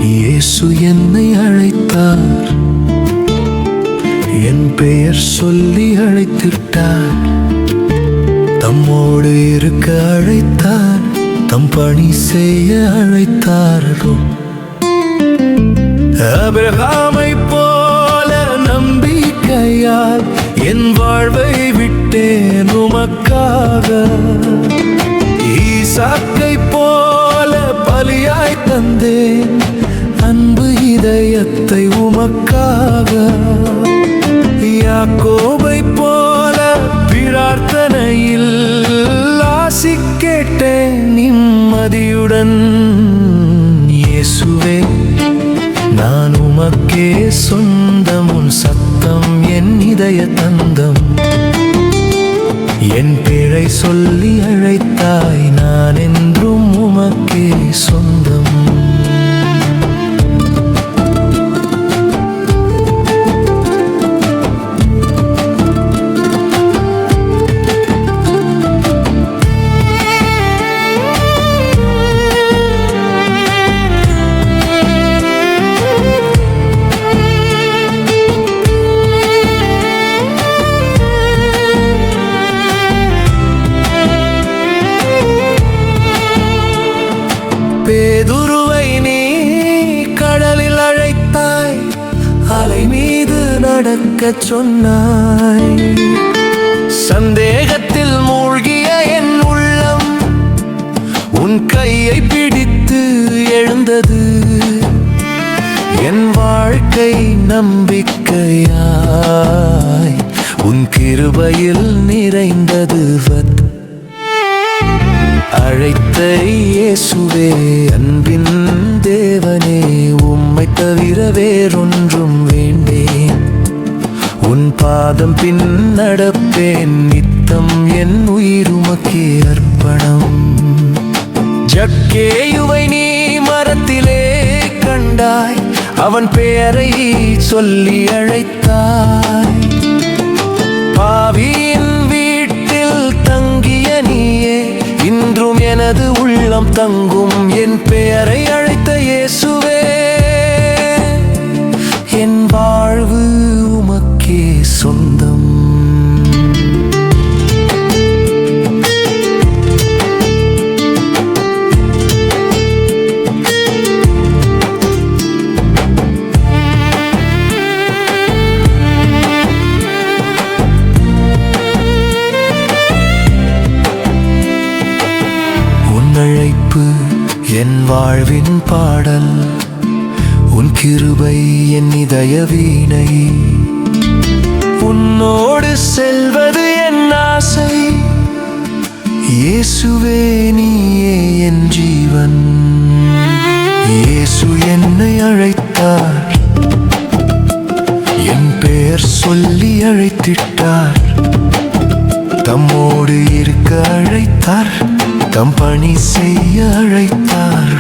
இயேசு என்னை அழைத்தார், என் பெயர் சொல்லி அழைத்திட்டார். தம்மோடு இருக்க அழைத்தார், தம் பணி செய்ய அழைத்தார். ஆபிரகாமை போல நம்பிக்கையால் என் வாழ்வை விட்டேன் உமக்காக. ஈசாக்கை போல பலியாய் தந்தேன் அன்பு இதயத்தை உமக்காக. யாக்கோபை போல பிரார்த்தனையில் ஆசி கேட்டேன் நிம்மதியுடன். இயேசுவே, நான் உமக்கே சொந்தம், உன் சத்தம் என் இதய தந்தம். என் பிழை சொல்லி அழைத்தாய், நான் என்றும் உமக்கே சொந்தம். பேதுருவை நீ கடலில் அழைத்தாய், அலை மீது நடக்கச் சொன்னாய். சந்தேகத்தில் மூழ்கிய என் உள்ளம் உன் கையை பிடித்து எழுந்தது. என் வாழ்க்கை நம்பிக்கையாய் உன் கிருபையில் நிறைந்தது. அழைத்த இயேசுவே, அன்பின் தேவனே, உம்மை தவிர வேறொன்றும் வேண்டேன். உன் பாதம் பின் நடப்பேன் நித்தம், என் உயிர் உமக்கே அர்ப்பணம். ஜக்கேயுவை நீ மரத்திலே கண்டாய், அவன் பெயரை சொல்லி அழைத்தாய். பாவியின் வீட்டில் தங்கிய நீயே, இன்றும் எனது உள்ளம் தங்கும். என் பெயரை அழைத்த இயேசுவே, என் வாழ்வு உமக்கே சொந்தம். அழைப்பு என் வாழ்வின் பாடல், உன் கிருபை என் இதய வீணை. உன்னோடு செல்வது என் ஆசை, இயேசுவே நீயே என் ஜீவன். இயேசு என்னை அழைத்தார், என் பெயர் சொல்லி அழைத்திட்டார். தம்மோடு இருக்க அழைத்தார், தம் பணி செய்ய அழைத்தார்.